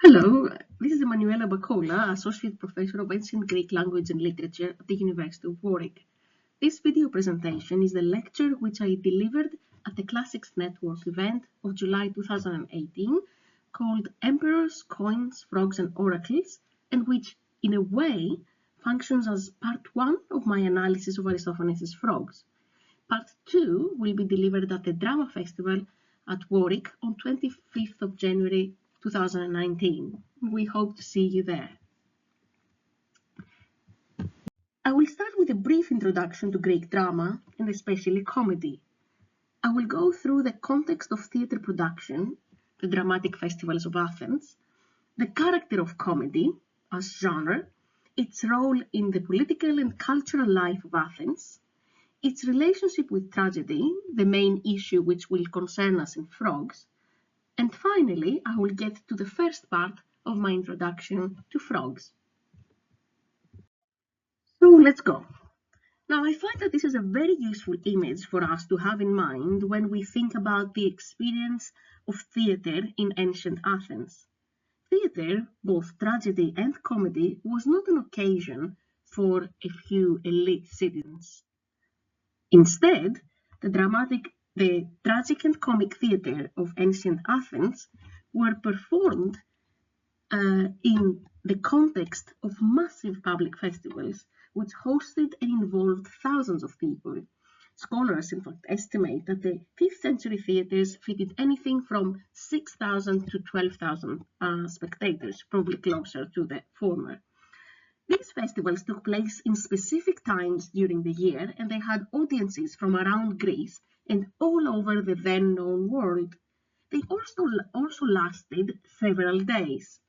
Hello, this is Emmanuela Bakola, Associate Professor of Ancient Greek Language and Literature at the University of Warwick. This video presentation is the lecture which I delivered at the Classics Network event of July 2018 called Emperors, Coins, Frogs and Oracles, and which, in a way, functions as part 1 of my analysis of Aristophanes' frogs. Part 2 will be delivered at the Drama Festival at Warwick on 25th of January 2019. We hope to see you there. I will start with a brief introduction to Greek drama, and especially comedy. I will go through the context of theatre production, the dramatic festivals of Athens, the character of comedy as genre, its role in the political and cultural life of Athens, its relationship with tragedy, the main issue which will concern us in Frogs, and finally, I will get to the first part of my introduction to frogs. So let's go. Now, I find that this is a very useful image for us to have in mind when we think about the experience of theatre in ancient Athens. Theatre, both tragedy and comedy, was not an occasion for a few elite citizens. Instead, the tragic and comic theatre of ancient Athens were performed in the context of massive public festivals which hosted and involved thousands of people. Scholars, in fact, estimate that the 5th century theatres fitted anything from 6,000 to 12,000 spectators, probably closer to the former. These festivals took place in specific times during the year, and they had audiences from around Greece and all over the then known world. They also lasted several days.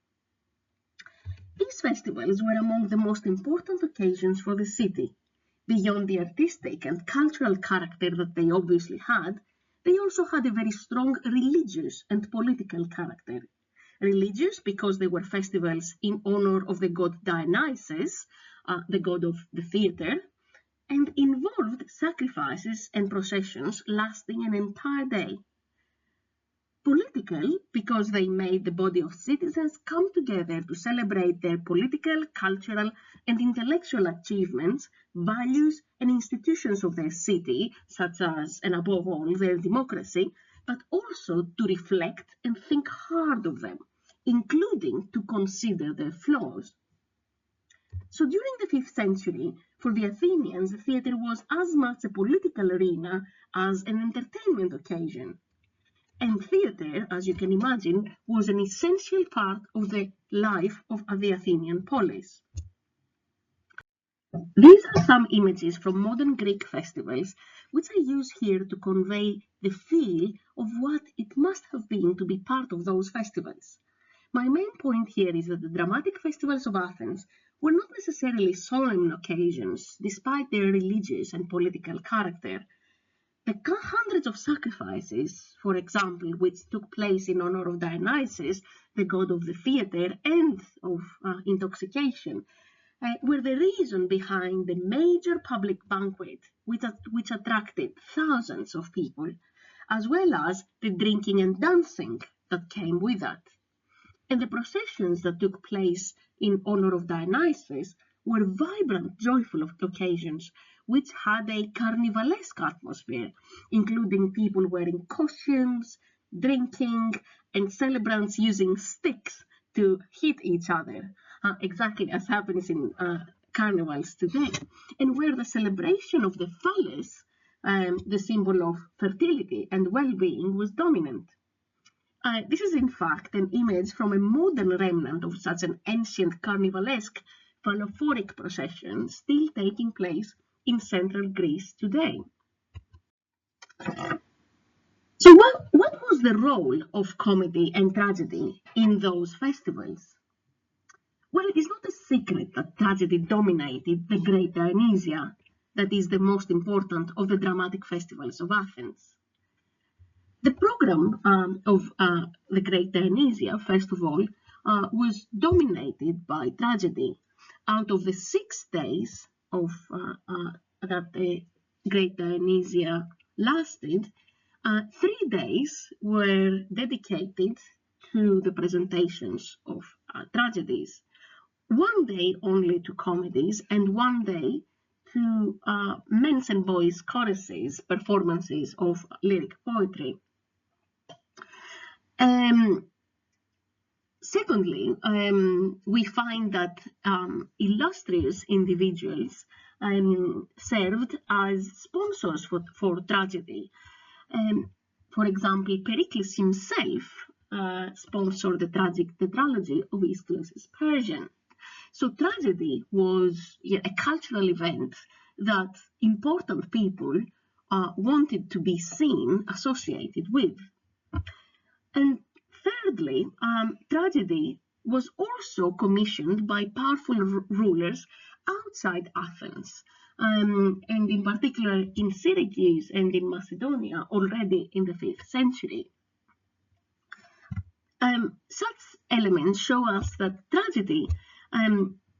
These festivals were among the most important occasions for the city. Beyond the artistic and cultural character that they obviously had, they also had a very strong religious and political character. Religious because they were festivals in honor of the god Dionysus, the god of the theatre, and involved sacrifices and processions lasting an entire day. Political because they made the body of citizens come together to celebrate their political, cultural, and intellectual achievements, values, and institutions of their city, such as, and above all, their democracy, but also to reflect and think hard of them, including to consider their flaws. So during the 5th century, for the Athenians, the theatre was as much a political arena as an entertainment occasion. And theatre, as you can imagine, was an essential part of the life of the Athenian polis. These are some images from modern Greek festivals, which I use here to convey the feel of what it must have been to be part of those festivals. My main point here is that the dramatic festivals of Athens were not necessarily solemn occasions, despite their religious and political character. The hundreds of sacrifices, for example, which took place in honor of Dionysus, the god of the theatre and of intoxication, were the reason behind the major public banquet which attracted thousands of people, as well as the drinking and dancing that came with that. And the processions that took place in honor of Dionysus were vibrant, joyful occasions which had a carnivalesque atmosphere, including people wearing costumes, drinking, and celebrants using sticks to hit each other, exactly as happens in carnivals today, and where the celebration of the phallus, the symbol of fertility and well-being, was dominant. This is in fact an image from a modern remnant of such an ancient carnivalesque phalophoric procession still taking place in central Greece today. So what was the role of comedy and tragedy in those festivals? Well, it is not a secret that tragedy dominated the Great Dionysia, that is the most important of the dramatic festivals of Athens. The program of the Great Dionysia, first of all, was dominated by tragedy. Out of the 6 days of that the Great Dionysia lasted, 3 days were dedicated to the presentations of tragedies, one day only to comedies, and one day to men's and boys' choruses, performances of lyric poetry. Secondly, we find that illustrious individuals served as sponsors for tragedy. For example, Pericles himself sponsored the tragic tetralogy of Aeschylus' Persian. So tragedy was a cultural event that important people wanted to be seen, associated with. And thirdly, tragedy was also commissioned by powerful rulers outside Athens, and in particular in Syracuse and in Macedonia already in the 5th century. Such elements show us that tragedy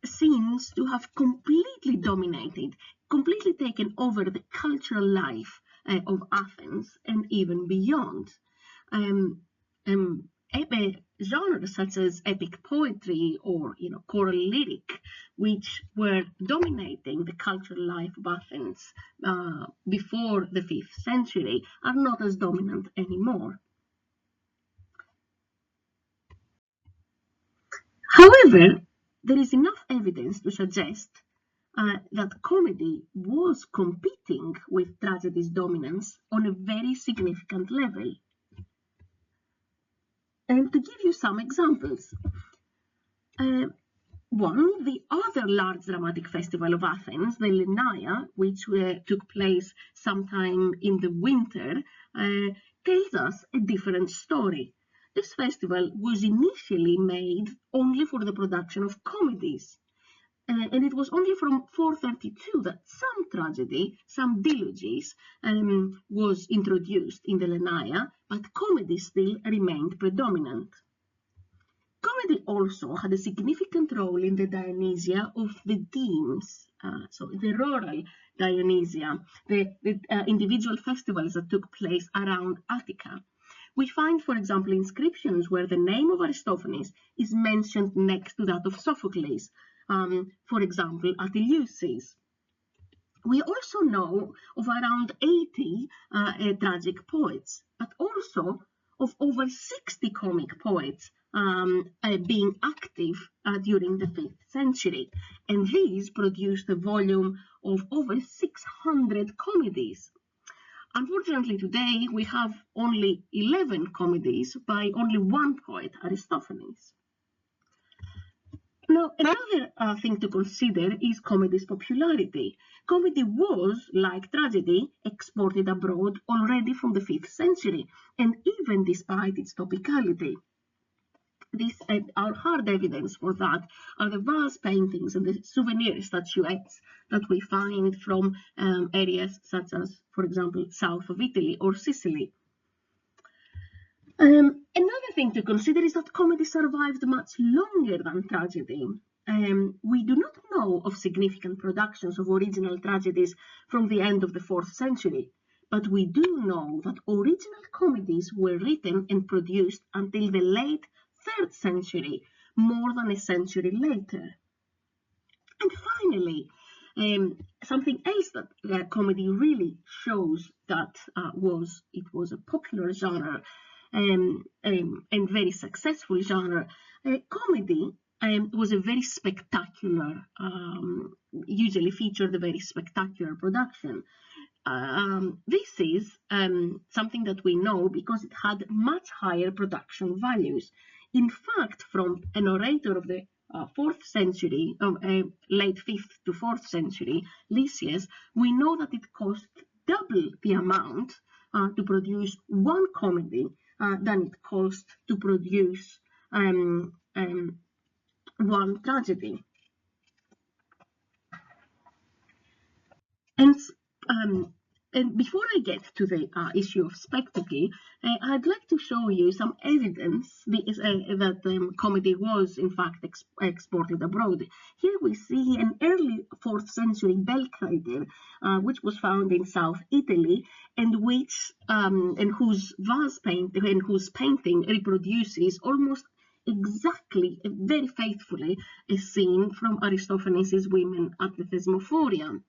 seems to have completely dominated, completely taken over the cultural life of Athens and even beyond. Genres such as epic poetry or choral lyric, which were dominating the cultural life of Athens before the 5th century, are not as dominant anymore. However, there is enough evidence to suggest that comedy was competing with tragedy's dominance on a very significant level. And to give you some examples, one, the other large dramatic festival of Athens, the Lenaia, which took place sometime in the winter, tells us a different story. This festival was initially made only for the production of comedies. And it was only from 432 that some tragedy, some dilogies, was introduced in the Lenaia, but comedy still remained predominant. Comedy also had a significant role in the Dionysia of the Demes, so the rural Dionysia, the individual festivals that took place around Attica. We find, for example, inscriptions where the name of Aristophanes is mentioned next to that of Sophocles, for example, at Eleusis. We also know of around 80 tragic poets, but also of over 60 comic poets being active during the 5th century. And these produced a volume of over 600 comedies. Unfortunately, today we have only 11 comedies by only one poet, Aristophanes. Now, another thing to consider is comedy's popularity. Comedy was, like tragedy, exported abroad already from the 5th century, and even despite its topicality. Our hard evidence for that are the vase paintings and the souvenir statuettes that we find from areas such as, for example, south of Italy or Sicily. Another thing to consider is that comedy survived much longer than tragedy. We do not know of significant productions of original tragedies from the end of the 4th century, but we do know that original comedies were written and produced until the late 3rd century, more than a century later. And finally, something else that comedy really shows that it was a popular genre and very successful genre. Comedy was a very spectacular, usually featured a very spectacular production. This is something that we know because it had much higher production values. In fact, from an orator of the 4th century, late 5th to 4th century, Lysias, we know that it cost double the amount to produce one comedy than it cost to produce one tragedy. And And before I get to the issue of spectacle, I'd like to show you some evidence that comedy was in fact exported abroad. Here we see an early 4th century bell crater, which was found in South Italy, and whose painting reproduces almost exactly, very faithfully, a scene from Aristophanes' Women at the Thesmophorium.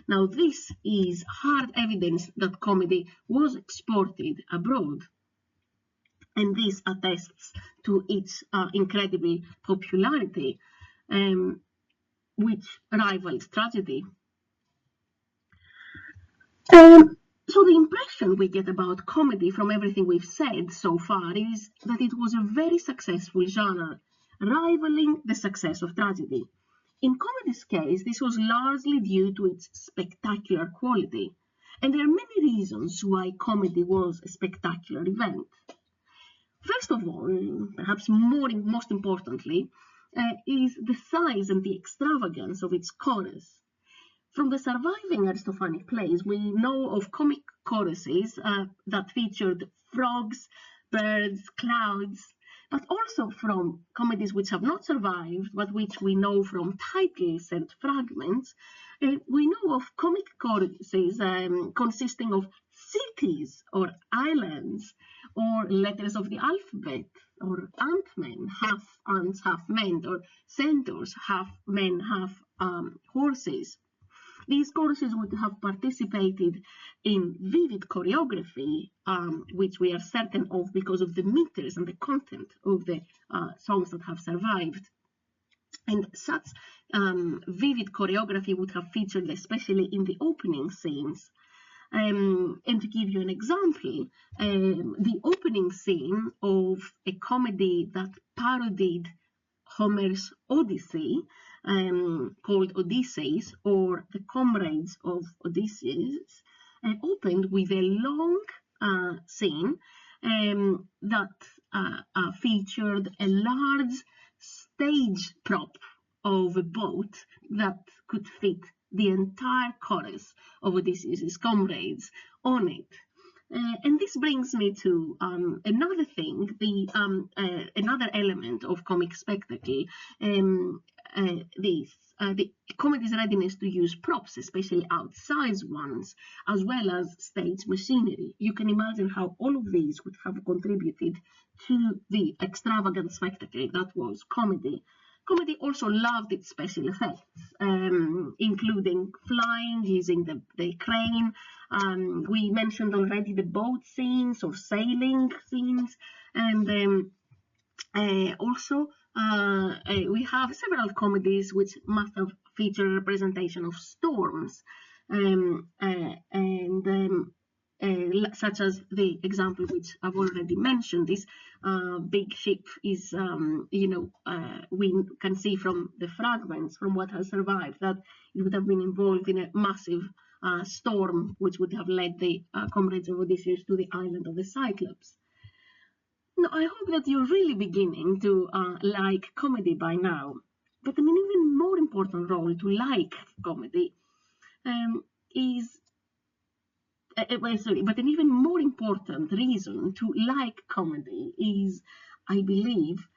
Now, this is hard evidence that comedy was exported abroad, and this attests to its incredible popularity, which rivaled tragedy. So the impression we get about comedy from everything we've said so far is that it was a very successful genre, rivaling the success of tragedy. In comedy's case, this was largely due to its spectacular quality, and there are many reasons why comedy was a spectacular event. First of all, perhaps most importantly, is the size and the extravagance of its chorus. From the surviving Aristophanic plays, we know of comic choruses that featured frogs, birds, clouds, but also from comedies which have not survived, but which we know from titles and fragments. We know of comic choruses consisting of cities or islands or letters of the alphabet, or ant-men, half ants, half men, or centaurs, half men, half horses. These choruses would have participated in vivid choreography, which we are certain of because of the meters and the content of the songs that have survived. And such vivid choreography would have featured especially in the opening scenes. And to give you an example, the opening scene of a comedy that parodied Homer's Odyssey, called Odysseus, or the Comrades of Odysseus, opened with a long scene that featured a large stage prop of a boat that could fit the entire chorus of Odysseus' comrades on it. And this brings me to another thing, another element of comic spectacle, the comedy's readiness to use props, especially outsized ones, as well as stage machinery. You can imagine how all of these would have contributed to the extravagant spectacle that was comedy. Comedy also loved its special effects, including flying, using the crane. We mentioned already the boat scenes or sailing scenes, and also we have several comedies which must have featured representation of storms, such as the example which I've already mentioned. This big ship is, we can see from the fragments, from what has survived, that it would have been involved in a massive storm, which would have led the comrades of Odysseus to the island of the Cyclops. Now, I hope that you're really beginning to like comedy by now. But an even more important role to like comedy but an even more important reason to like comedy is, I believe,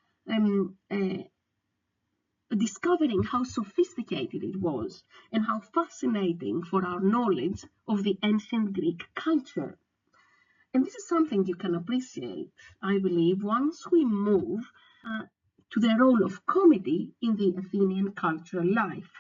discovering how sophisticated it was and how fascinating for our knowledge of the ancient Greek culture. And this is something you can appreciate, I believe, once we move to the role of comedy in the Athenian cultural life.